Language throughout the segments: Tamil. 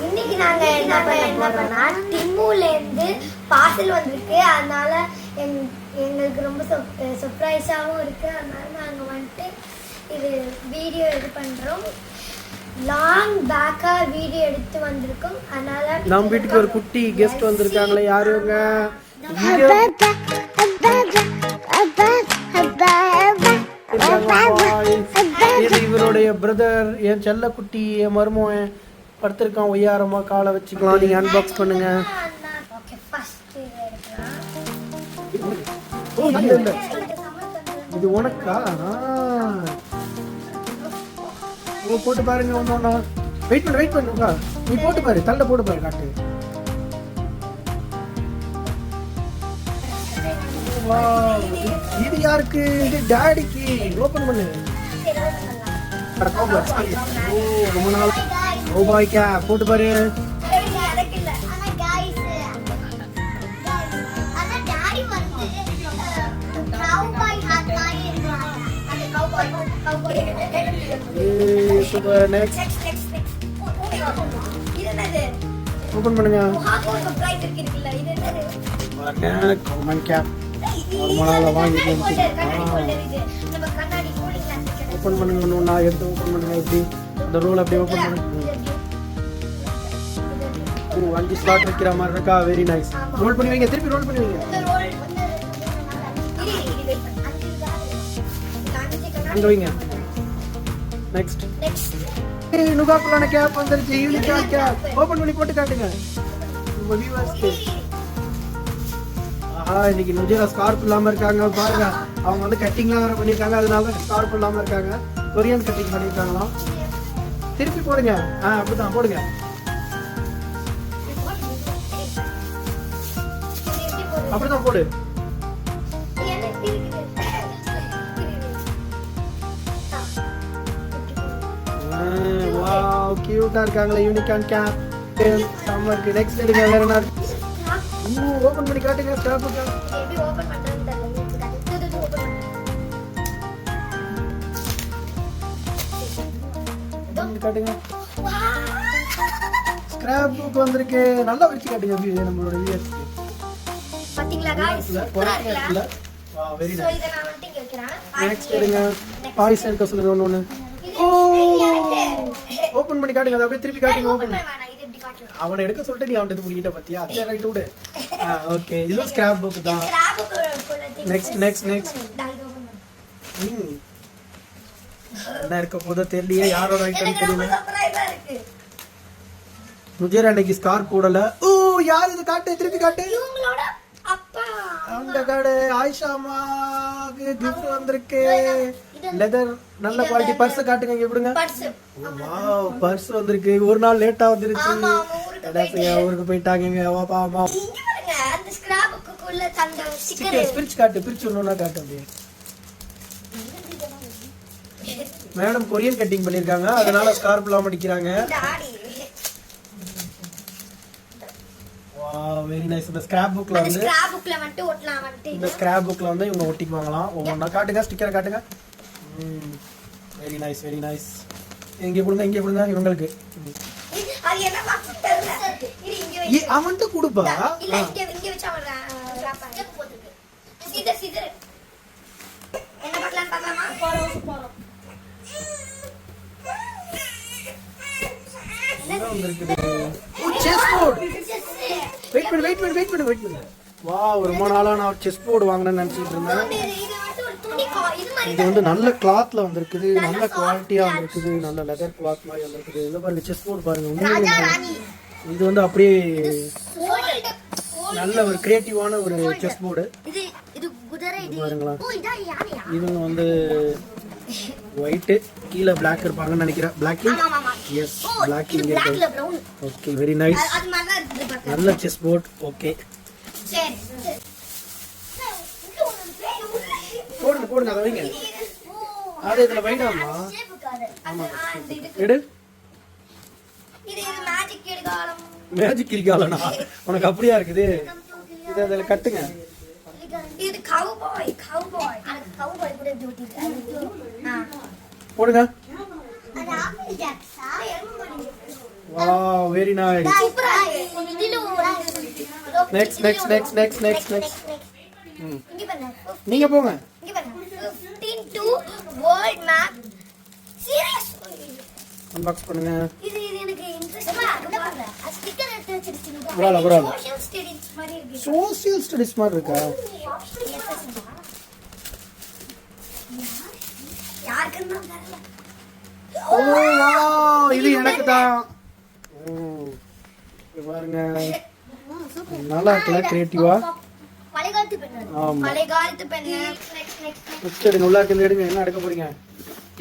இன்னைக்கு நாங்க என்ன பண்ணோம்னா டிம்முல இருந்து பார்சல் வந்திருக்கு. அதனால எங்களுக்கு ரொம்ப சர்ப்ரைஸாகவும் இருக்கு. அதனால நாங்க வந்துட்டு இது வீடியோ இது பண்றோம். லாங் பேக்கா வீடியோ எடுத்து வந்திருக்கோம். அதனால நம்ம வீட்டுக்கு ஒரு குட்டி கெஸ்ட் வந்திருக்காங்களே. யாருங்க? இது இவருடைய பிரதர், என் செல்ல குட்டி, என் மருமகன் படுத்திருக்கான் ஒய்யாரமா. காலை வச்சுக்கலாம். நீங்க அன்பாக்ஸ் பண்ணுங்க. இது உனக்கா? போட்டு பாருங்க. ஒன்னொன்னா வெயிட் பண்ணுங்க. நீ போட்டு பாரு, தள்ள போட்டு பாரு, காட்டு. இது யாருக்கு? இது டாடிக்கு. ஓபன் பண்ணு. ரொம்ப நாள் ஓபாய்க்கா போட்டு பாரு. ஓபன் பண்ணுங்க. ஓபன் பண்ணுங்க. ஒண்ணா எடுத்து ஓபன் பண்ணுங்க. எப்படி இந்த ரோல் அப்படியே ஓபன் பண்ணுங்க. 5 ஸ்லாட் வைக்கிற மாதிரி இருக்கா? Very nice. ரோல் பண்ணி வைங்க. திருப்பி ரோல் பண்ணி வைங்க. அங்க வைங்க. நெக்ஸ்ட் நுகாக்குள்ளான கேப் வந்துருச்சு. யூனிக் கேப் ஓபன் பண்ணி போட்டு காட்டுங்க உங்க வியூவர்ஸ்க்கு. இன்னைக்கு நுஜேரா ஸ்கார்ப் இல்லாம இருக்காங்க பாருங்க. அவங்க வந்து கட்டிங்லாம் வேற பண்ணிருக்காங்க. அதனால ஸ்கார்ப் இல்லாம இருக்காங்க. கொரியன் கட்டிங் பண்ணிருக்காங்களாம். திருப்பி போடுங்க. அப்படிதான் போடுங்க. அப்படிதான் போடு. வாவ், கியூட்டா இருக்காங்களே. யூனிகான் கேப் சம்மருக்கு. நெக்ஸ்ட் எடுங்க. வேற என்ன? ஓபன் பண்ணி காட்டுங்க. ஸ்டாப் எப்படி ஓபன் பண்றதுன்னு தெரியல. காட்டுங்க. ஸ்கிராப் புக் வந்திருக்கு. நல்லா வச்சு காட்டுங்க நம்மளோட வியூவர்ஸ். பாத்தீங்களா गाइस? சூப்பரா இருக்குல? Wow, very so nice. இத நான் வந்து கேக்குறேன். நெக்ஸ்ட் எடுங்க. பாய்ஸ் எடுக்க சொல்லுங்க. ஒண்ணு ஓபன் பண்ணி காட்டுங்க. அப்படியே திருப்பி காட்டுங்க. ஓபன் பண்ணு. இது எப்படி காட்டுறது? அவனை எடுக்க சொல்லிட்டு நீ அவன்கிட்ட புடிக்கிட்ட பாத்தியா? சரி, ரைட் விடு. ஓகே, இது ஸ்கிராப் புக் தான். Scrap book. நெக்ஸ்ட் என்ன இருக்க போதோ தெரியலையே. யாரோட ஐட்டம் தெரியல. சர்ப்ரைஸா இருக்கு. நுஜேரா இன்னைக்கு ஸ்கார்ப் போடல. யார் இது? காட்டு, திருப்பி காட்டு. இவங்களோட அப்பா அந்த கார்டு ஆயிஷாமாக்கு gift வந்திருக்கு. லெதர் நல்ல குவாலிட்டி. பர்ஸ் காட்டுங்க. இங்க விடுங்க. பர்ஸ். வாவ், பர்ஸ் வந்திருக்கு. ஒரு நாள் லேட்டா வந்துருச்சு. ஆமா, ஊருக்கு போயிட்டாங்க. வாப்பா அம்மா. இங்க பாருங்க. அந்த ஸ்கிராப் புக்குள்ள தந்த ஸ்டிக்கர். பிரிச்சு காட்டு. பிரிச்சு ஒண்ணா காட்டு. அப்படியே மேடம் கொரியன் கட்டிங் பண்ணிருக்காங்க. அதனால ஸ்கார்ப் எல்லாம் அடிக்கிறாங்க. டாடி. Wow, very nice. இந்த ஸ்கிராப் புக்ல வந்து ஸ்கிராப் புக்ல வந்து ஒட்டலாம் வந்து. இந்த ஸ்கிராப் புக்ல வந்து இவங்க ஒட்டிக்குவாங்களாம். ஒவ்வொண்ணா காட்டுங்க. ஸ்டிக்கரை காட்டுங்க. Very nice, very nice. இங்க கொடுங்க. இவங்களுக்கு அது என்ன பாக்ஸ் தெரியல. இது இங்க வை. அவன்ட்ட கொடுப்பா. இல்ல இங்க வச்சா அவன் ராப் போட்டுருக்கு. சீதர் என்ன பண்ணலாம் பாக்கலாமா? போறோம். என்ன வந்திருக்கு? Chess board. வெயிட் பண்ணு. வாவ், ரொம்ப நாளா நான் செஸ் போர்டு வாங்கணும்னு நினைச்சிட்டு இருந்தேன். இது வந்து நல்ல கிளாத்ல வந்திருக்குது. நல்ல குவாலிட்டியா வந்திருக்குது. நல்ல லெதர் கிளாத் மாதிரி வந்திருக்குது. இந்த பாருங்க செஸ் போர்டு பாருங்க. இது வந்து அப்படியே நல்ல ஒரு கிரியேட்டிவான ஒரு செஸ் போர்டு. இது குதிரை. இது பாருங்களா. யானையா? இவங்க வந்து ஒயிட் கீழே பிளாக் இருப்பாங்கன்னு நினைக்கிறேன். பிளாக். எஸ், பிளாக் இங்க இருக்கு. Okay, very nice. அது மாதிரி தான் இருக்குது பாக்க. நல்ல செஸ் போர்டு. ஓகே, சரி. போடுங்க. அதை வைங்க. அது இதுல வைடாமா? ஆமா, எடு. இது மேஜிக் எடுகாலம். மேஜிக் இருக்காலனா உனக்கு அப்படியா இருக்குது? இத அதுல கட்டுங்க. இது கவுபாய். அது கவுபாய் கூட டியூட்டி. போடுங்க. போடுங்க. அது apple JAXA? Wow, very nice. சூப்பரா இருக்கு. இதுல Next. இங்க பாருங்க. நீங்க போங்க. இங்க பாருங்க. 15 to world map. Serious. Unbox பண்ணுங்க. இது எனக்கு இன்ட்ரஸ்டிங்கா இருக்கு பாருங்க. ஸ்டிக்கர் எடுத்து வச்சிருக்கீங்க. பரவாயில்ல. சோஷியல் ஸ்டடீஸ் மாதிரி இருக்கு. சோசியல் ஸ்டடிஸ் மாதிரி இருக்கா? யாருக்குன்னு தெரியல. ஓ வாவ், இது எனக்கு தான். ஓ இது பாருங்க. நல்லா இருக்குல்ல கிரியேட்டிவா? பழையகாலத்து பெண்ணு. ஆமா. பழையகாலத்து பெண்ணு. நெக்ஸ்ட் சரி நல்லா இருக்கு, எடுங்க. என்ன எடுக்க போறீங்க?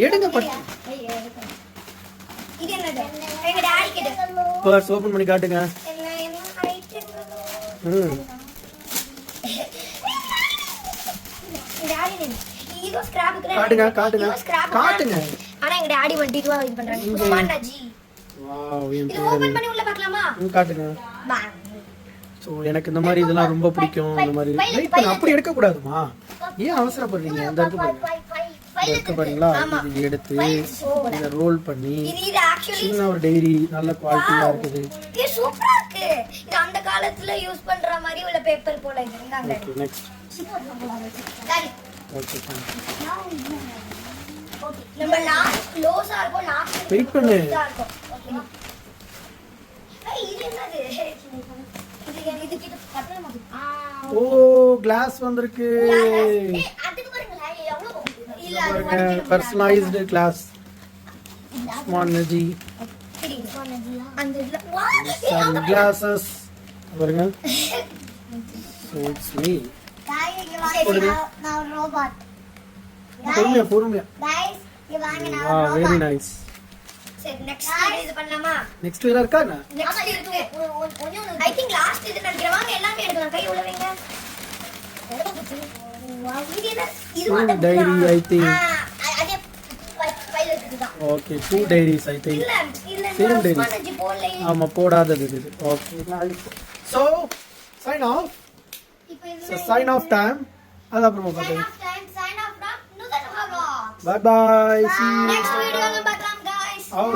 எடுங்க பட்டு. இது என்னது? எங்க டாடி கிட்ட. பர்ஸ் ஓபன் பண்ணி காட்டுங்க. என்ன ஐட்டம்? ம். டாடி இது ஸ்கிராப் காட்டுங்க. காட்டுங்க. ஆனா எங்க டாடி வந்து இதுவா இது பண்றாங்க. உஸ்மானாஜி. வாவ், இது ஓபன் பண்ணி உள்ள பார்க்கலாமா? காட்டுங்க. பா. சோ எனக்கு இந்த மாதிரி இதெல்லாம் ரொம்ப பிடிக்கும். இந்த மாதிரி வெயிட் பண்ண அப்படி எடுக்க கூடாதுமா? ஏன் அவசரப்படுறீங்க? இந்த இருக்கு பாருங்க. இந்த இருக்கு பாருங்களா? இது எடுத்து இத ரோல் பண்ணி இது ஆக்சுவலி சின்ன ஒரு டைரி நல்ல குவாலிட்டியா இருக்குது. இது சூப்பரா இருக்கு. இது அந்த காலத்துல யூஸ் பண்ற மாதிரி உள்ள பேப்பர் போல இது. இந்தாங்க. Okay next. Daddy. Okay fine. நம்ம லாஸ்ட் க்ளோஸா இருக்கும். லாஸ்ட் வெயிட் பண்ணு. இதா இருக்கும். ஓகே. இது என்னது? இது கிட்ட கட்டல மாதிரி. ஓ கிளாஸ் வந்திருக்கு. அதுக்கு பாருங்க எவ்வளவு இல்ல பாருங்க பர்சனலைஸ்டு கிளாஸ். ஸ்மார்ட்ஜி அந்த இதுல வா சன் கிளாसेस பாருங்க. So it's me. நான் ரோபோட். பொறுமையா. गाइस ये வாங்க நான் வாவ் வெரி ரோபோட். நைஸ். சரி நெக்ஸ்ட் இது பண்ணலாமா? நெக்ஸ்ட் வேற இருக்கா என்ன? நெக்ஸ்ட் இருக்கு. ஐ திங்க் லாஸ்ட் இது நினைக்கிறேன். வாங்க எல்லாமே எடுக்கலாம். கை உள்ள வைங்க. இது என்ன? இது Two வந்து diary, I think. அதே ஃபைல் இருக்குதான். Okay 2 diaries I think. இல்ல Same diaries. உஸ்மானாஜி போடலையே. ஆமா போடாதது இது. Okay so sign off. இப்போ இது So sign off time. அது அப்புறமா பார்க்கலாம். sign off now. இன்னும் தான் Bye bye. See you. next video ல பார்க்கலாம் guys. Our